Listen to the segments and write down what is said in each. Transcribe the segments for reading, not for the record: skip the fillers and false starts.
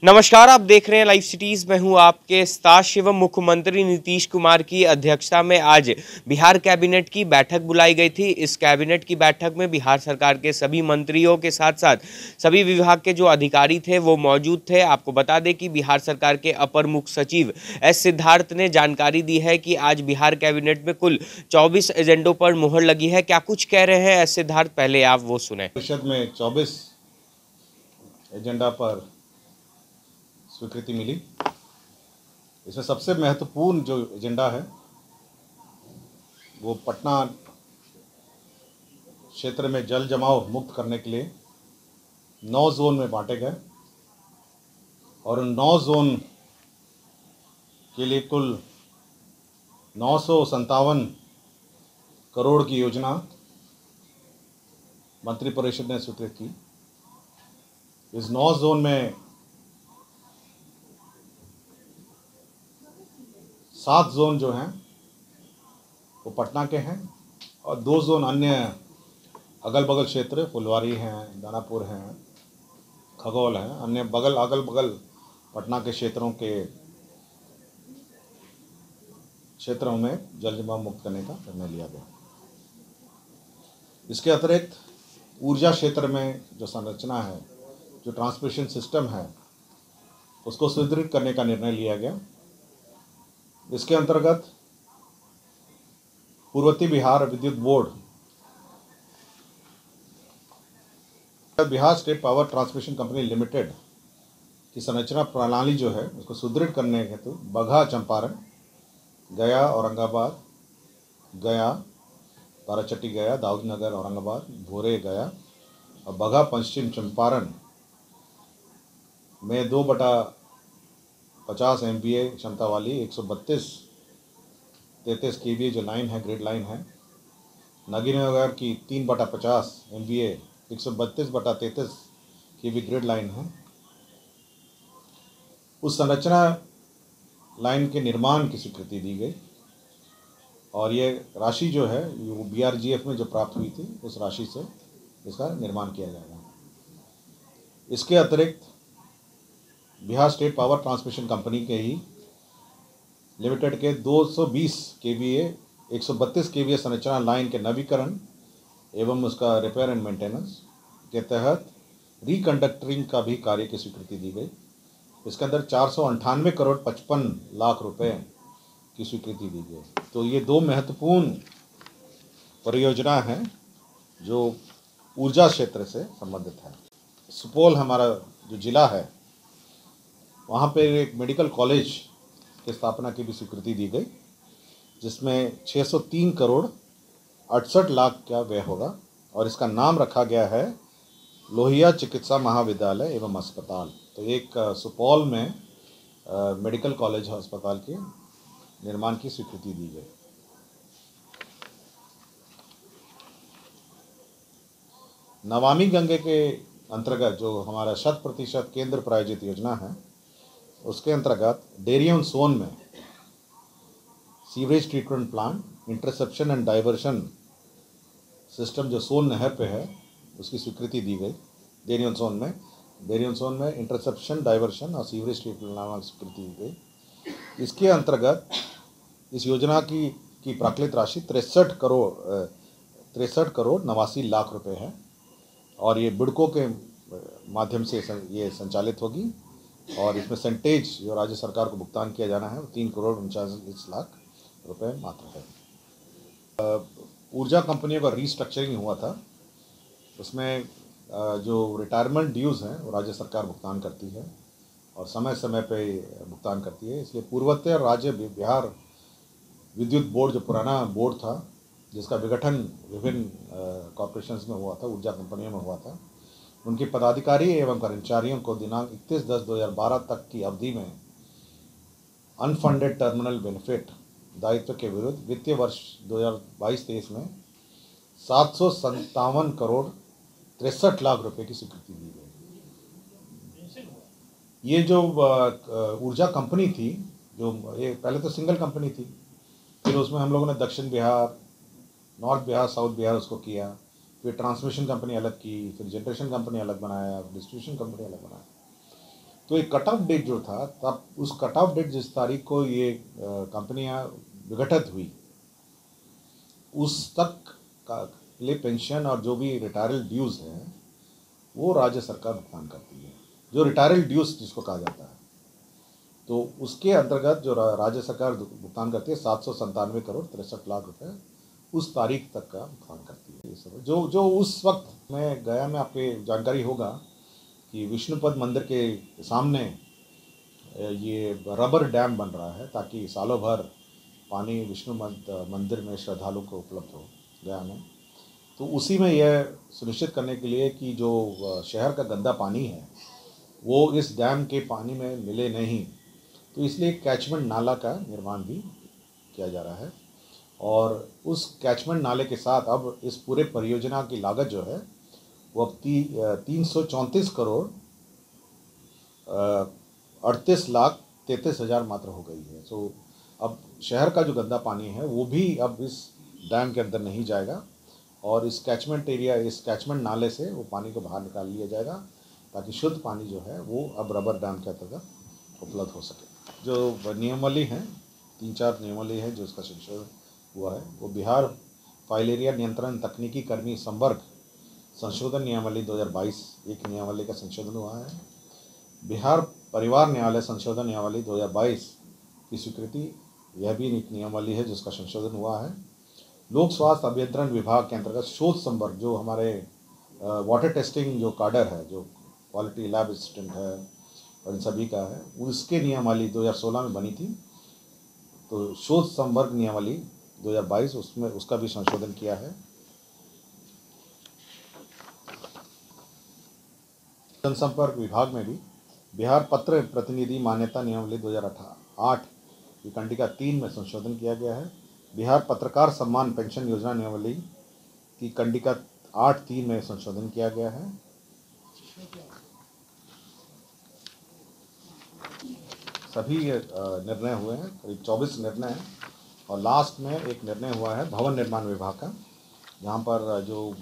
नमस्कार, आप देख रहे हैं लाइव सिटीज। मैं हूं आपके साथ शिवम। मुख्यमंत्री नीतीश कुमार की अध्यक्षता में आज बिहार कैबिनेट की बैठक बुलाई गई थी। इस कैबिनेट की बैठक में बिहार सरकार के सभी मंत्रियों के साथ साथ सभी विभाग के जो अधिकारी थे वो मौजूद थे। आपको बता दें कि बिहार सरकार के अपर मुख्य सचिव एस सिद्धार्थ ने जानकारी दी है कि आज बिहार कैबिनेट में कुल 24 एजेंडों पर मुहर लगी है। क्या कुछ कह रहे हैं एस सिद्धार्थ, पहले आप वो सुने। परिषद में 24 एजेंडा पर स्वीकृति मिली। इसमें सबसे महत्वपूर्ण जो एजेंडा है वो पटना क्षेत्र में जल जमाव मुक्त करने के लिए 9 जोन में बांटे गए और उन 9 जोन के लिए कुल 957 करोड़ की योजना मंत्रिपरिषद ने स्वीकृत की। इस 9 जोन में 7 जोन जो हैं वो पटना के हैं और 2 जोन अन्य अगल बगल क्षेत्र फुलवारी हैं, दानापुर हैं, खगौल हैं, अन्य अगल बगल पटना के क्षेत्रों में जल जमाव मुक्त करने का निर्णय लिया गया। इसके अतिरिक्त ऊर्जा क्षेत्र में जो संरचना है, जो ट्रांसमिशन सिस्टम है, उसको सुदृढ़ करने का निर्णय लिया गया। इसके अंतर्गत पूर्वोत्तर बिहार विद्युत board, Bihar state power transmission company limited की संरचना प्रणाली जो है उसको सुदृढ़ करने हेतु बगहा चंपारण, गया औरंगाबाद, गया बाराचट्टी गया, दाऊदनगर औरंगाबाद, भोरे गया और बगहा पश्चिम चंपारण में 2/50 MVA क्षमता वाली 132-33 kVA जो लाइन है, ग्रिड लाइन है। नगीनगर की 3/50 MVA 132/33 kV ग्रिड लाइन है। उस संरचना लाइन के निर्माण की स्वीकृति दी गई और ये राशि जो है वो BRGF में जो प्राप्त हुई थी उस राशि से इसका निर्माण किया जाएगा। इसके अतिरिक्त Bihar state power transmission company के ही लिमिटेड के 220 kVA 132 kVA संरचना लाइन के नवीकरण एवं उसका रिपेयर एंड मेंटेनेंस के तहत रिकंडक्टरिंग का भी कार्य की स्वीकृति दी गई। इसके अंदर 498 करोड़ 55 लाख रुपए की स्वीकृति दी गई। तो ये 2 महत्वपूर्ण परियोजना हैं जो ऊर्जा क्षेत्र से संबंधित है। सुपौल हमारा जो जिला है वहाँ पे एक मेडिकल कॉलेज की स्थापना की भी स्वीकृति दी गई, जिसमें 603 करोड़ 68 लाख का व्यय होगा और इसका नाम रखा गया है लोहिया चिकित्सा महाविद्यालय एवं अस्पताल। तो एक सुपौल में मेडिकल कॉलेज अस्पताल के निर्माण की स्वीकृति दी गई। नमामि गंगे के अंतर्गत जो हमारा 100% केंद्र प्रायोजित योजना है उसके अंतर्गत डेरियन सोन में sewerage treatment plant, interception and diversion system जो सोन नहर पे है उसकी स्वीकृति दी गई। डेरियन सोन में इंटरसेप्शन, डाइवर्शन और सीवरेज ट्रीटमेंट प्लांट स्वीकृति दी गई। इसके अंतर्गत इस योजना की प्राकृतिक राशि 63 करोड़ 89 लाख रुपए है और ये बुडको के माध्यम से ये संचालित होगी और इसमें सेंटेज जो राज्य सरकार को भुगतान किया जाना है वो 3 करोड़ 39 लाख रुपए मात्र है। ऊर्जा कंपनियों का रीस्ट्रक्चरिंग हुआ था, उसमें जो रिटायरमेंट ड्यूज़ हैं वो राज्य सरकार भुगतान करती है और समय समय पे भुगतान करती है। इसलिए पूर्वोत्तर राज्य बिहार विद्युत बोर्ड जो पुराना बोर्ड था जिसका विघटन विभिन्न कॉर्पोरेशंस में हुआ था, ऊर्जा कंपनियों में हुआ था, उनके पदाधिकारी एवं कर्मचारियों को दिनांक 31/10/2012 तक की अवधि में अनफंडेड टर्मिनल बेनिफिट दायित्व के विरुद्ध वित्तीय वर्ष 2022-23 में 757 करोड़ 63 लाख रुपए की स्वीकृति दी गई। ये जो ऊर्जा कंपनी थी, जो ये पहले तो सिंगल कंपनी थी, फिर उसमें हम लोगों ने दक्षिण बिहार, नॉर्थ बिहार, साउथ बिहार उसको किया, फिर ट्रांसमिशन कंपनी अलग की, फिर जनरेशन कंपनी अलग बनाया, डिस्ट्रीब्यूशन कंपनी अलग बनाया। तो एक कट ऑफ डेट जो था, तब उस कट ऑफ डेट जिस तारीख को ये कंपनियां विघटित हुई, उस तक का लिए पेंशन और जो भी रिटायरल ड्यूज़ है वो राज्य सरकार भुगतान करती है, जो रिटायरल ड्यूज़ जिसको कहा जाता है। तो उसके अंतर्गत जो राज्य सरकार भुगतान करती है 797 करोड़ 63 लाख रुपए उस तारीख तक का भुगतान करती है। ये सब जो उस वक्त मैं गया, में आपके जानकारी होगा कि विष्णुपद मंदिर के सामने ये रबर डैम बन रहा है ताकि सालों भर पानी विष्णुपद मंदिर में श्रद्धालु को उपलब्ध हो गया में। तो उसी में यह सुनिश्चित करने के लिए कि जो शहर का गंदा पानी है वो इस डैम के पानी में मिले नहीं, तो इसलिए कैचमेंट नाला का निर्माण भी किया जा रहा है। और उस कैचमेंट नाले के साथ अब इस पूरे परियोजना की लागत जो है वो अब 334 करोड़ 38,33,000 मात्र हो गई है। सो अब शहर का जो गंदा पानी है वो भी अब इस डैम के अंदर नहीं जाएगा और इस कैचमेंट एरिया, इस कैचमेंट नाले से वो पानी को बाहर निकाल लिया जाएगा ताकि शुद्ध पानी जो है वो अब रबर डैम के अंतर्गत उपलब्ध हो सके। जो नियमावली हैं, 3-4 नियमावली है जो इसका संशोधन हुआ है, वो बिहार फाइलेरिया नियंत्रण तकनीकी कर्मी संवर्ग संशोधन नियमावली 2022 एक नियमावली का संशोधन हुआ है। बिहार परिवार न्यायालय संशोधन नियमावली 2022 की स्वीकृति, यह भी एक नियमावली है जिसका संशोधन हुआ है। लोक स्वास्थ्य अभियंत्रण विभाग के अंतर्गत शोध संवर्ग, जो हमारे वाटर टेस्टिंग जो काडर है, जो क्वालिटी लैब असिस्टेंट है और इन सभी का है, उसके नियमावली 2016 में बनी थी। तो शोध संवर्ग नियमावली 2022 उसमें उसका भी संशोधन किया है। जनसंपर्क विभाग में भी बिहार पत्र प्रतिनिधि मान्यता नियमावली 2008 की कंडिका 3 में संशोधन किया गया है। बिहार पत्रकार सम्मान पेंशन योजना नियमावली की कंडिका 8(3) में संशोधन किया गया है। सभी निर्णय हुए हैं, करीब 24 निर्णय हैं और लास्ट में एक निर्णय हुआ है भवन निर्माण विभाग का, जहाँ पर जो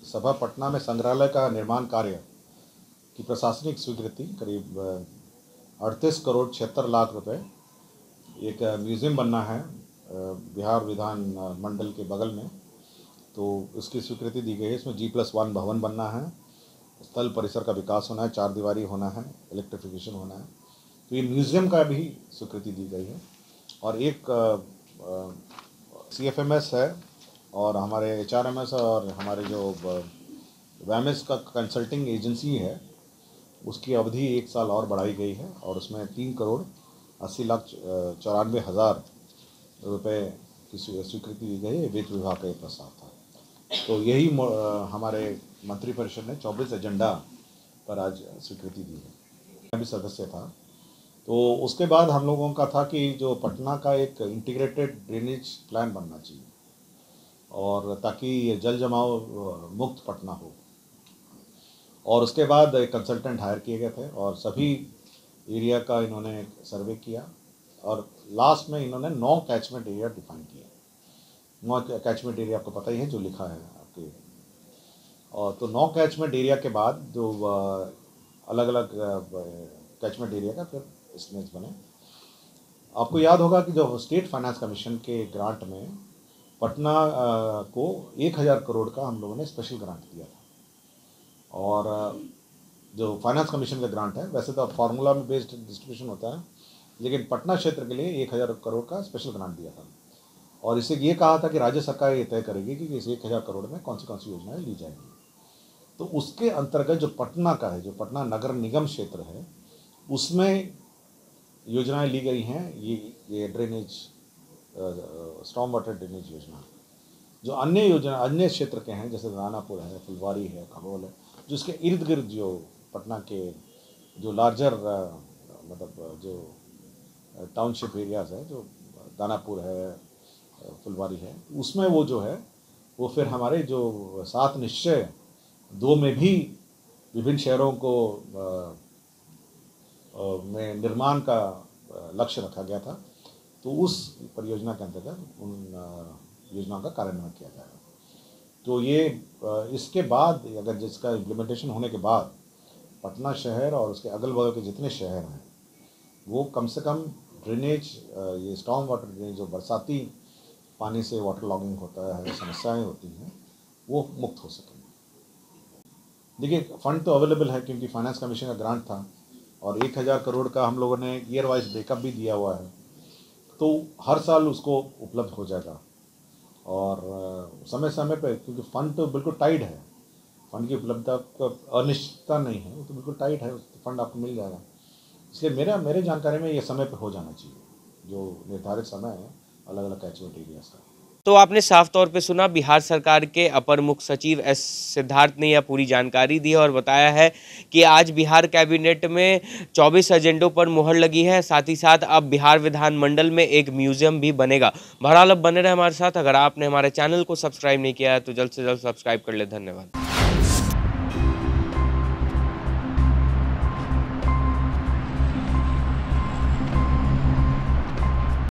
सभा पटना में संग्रहालय का निर्माण कार्य की प्रशासनिक स्वीकृति करीब 38 करोड़ 76 लाख रुपए, एक म्यूज़ियम बनना है बिहार विधान मंडल के बगल में, तो इसकी स्वीकृति दी गई है। इसमें G+1 भवन बनना है, स्थल परिसर का विकास होना है, 4 दीवारी होना है, इलेक्ट्रिफिकेशन होना है, तो ये म्यूज़ियम का भी स्वीकृति दी गई है। और एक CFMS है और हमारे HRMS और हमारे जो WAMS का कंसल्टिंग एजेंसी है उसकी अवधि 1 साल और बढ़ाई गई है और उसमें 3 करोड़ 80,94,000 रुपये की स्वीकृति दी गई है। वित्त विभाग का ये प्रस्ताव था। तो यही हमारे मंत्रिपरिषद ने 24 एजेंडा पर आज स्वीकृति दी है। मैं भी सदस्य था। तो उसके बाद हम लोगों का था कि जो पटना का एक इंटीग्रेटेड ड्रेनेज प्लान बनना चाहिए और ताकि ये जल जमाव मुक्त पटना हो। और उसके बाद एक कंसल्टेंट हायर किए गए थे और सभी एरिया का इन्होंने सर्वे किया और लास्ट में इन्होंने 9 कैचमेंट एरिया डिफाइन किया। 9 कैचमेंट एरिया आपको पता ही है जो लिखा है आपके। और तो 9 कैचमेंट एरिया के बाद जो अलग अलग कैचमेंट एरिया का फिर एस्टिमेट्स बने। आपको याद होगा कि जो स्टेट फाइनेंस कमीशन के ग्रांट में पटना को 1,000 करोड़ का हम लोगों ने स्पेशल ग्रांट दिया था। और जो फाइनेंस कमीशन का ग्रांट है, वैसे तो फार्मूला में बेस्ड डिस्ट्रीब्यूशन होता है, लेकिन पटना क्षेत्र के लिए 1,000 करोड़ का स्पेशल ग्रांट दिया था। और इसे ये कहा था कि राज्य सरकार ये तय करेगी कि इस 1,000 करोड़ में कौन सी योजनाएं ली जाएंगी। तो उसके अंतर्गत जो पटना का है, जो पटना नगर निगम क्षेत्र है, उसमें योजनाएं ली गई हैं। ये ड्रेनेज, स्टॉर्म वाटर ड्रेनेज योजना। जो अन्य योजना अन्य क्षेत्र के हैं, जैसे दानापुर है, फुलवारी है, खगोल है, जो इसके इर्द गिर्द जो पटना के जो लार्जर मतलब जो टाउनशिप एरियाज़ है, जो दानापुर है, फुलवारी है, उसमें वो जो है वो फिर हमारे जो 7 निश्चय 2 में भी विभिन्न शहरों को में निर्माण का लक्ष्य रखा गया था। तो उस परियोजना के अंतर्गत उन योजनाओं का कार्यान्वयन किया जाएगा। तो ये इसके बाद अगर जिसका इम्प्लीमेंटेशन होने के बाद पटना शहर और उसके अगल बगल के जितने शहर हैं वो कम से कम ड्रेनेज, ये स्टॉर्म वाटर ड्रेनेज, जो बरसाती पानी से वाटर लॉगिंग होता है, समस्याएं होती हैं, वो मुक्त हो सकेंगे। देखिए, फंड तो अवेलेबल है क्योंकि फाइनेंस कमीशन का ग्रांट था और 1000 करोड़ का हम लोगों ने ईयर वाइज ब्रेकअप भी दिया हुआ है, तो हर साल उसको उपलब्ध हो जाएगा। और समय समय पर, क्योंकि फंड तो बिल्कुल टाइट है, फंड की उपलब्धता का अनिश्चितता नहीं है, वो तो बिल्कुल टाइट है, फंड आपको मिल जाएगा। इसलिए मेरे जानकारी में ये समय पर हो जाना चाहिए, जो निर्धारित समय है अलग अलग कैचमेंट एरियाज का। तो आपने साफ तौर पे सुना, बिहार सरकार के अपर मुख्य सचिव एस सिद्धार्थ ने यह पूरी जानकारी दी और बताया है कि आज बिहार कैबिनेट में 24 एजेंडों पर मुहर लगी है। साथ ही साथ अब बिहार विधानमंडल में एक म्यूजियम भी बनेगा। बहरहाल अब बने रहे हमारे साथ। अगर आपने हमारे चैनल को सब्सक्राइब नहीं किया है तो जल्द से जल्द सब्सक्राइब कर ले। धन्यवाद।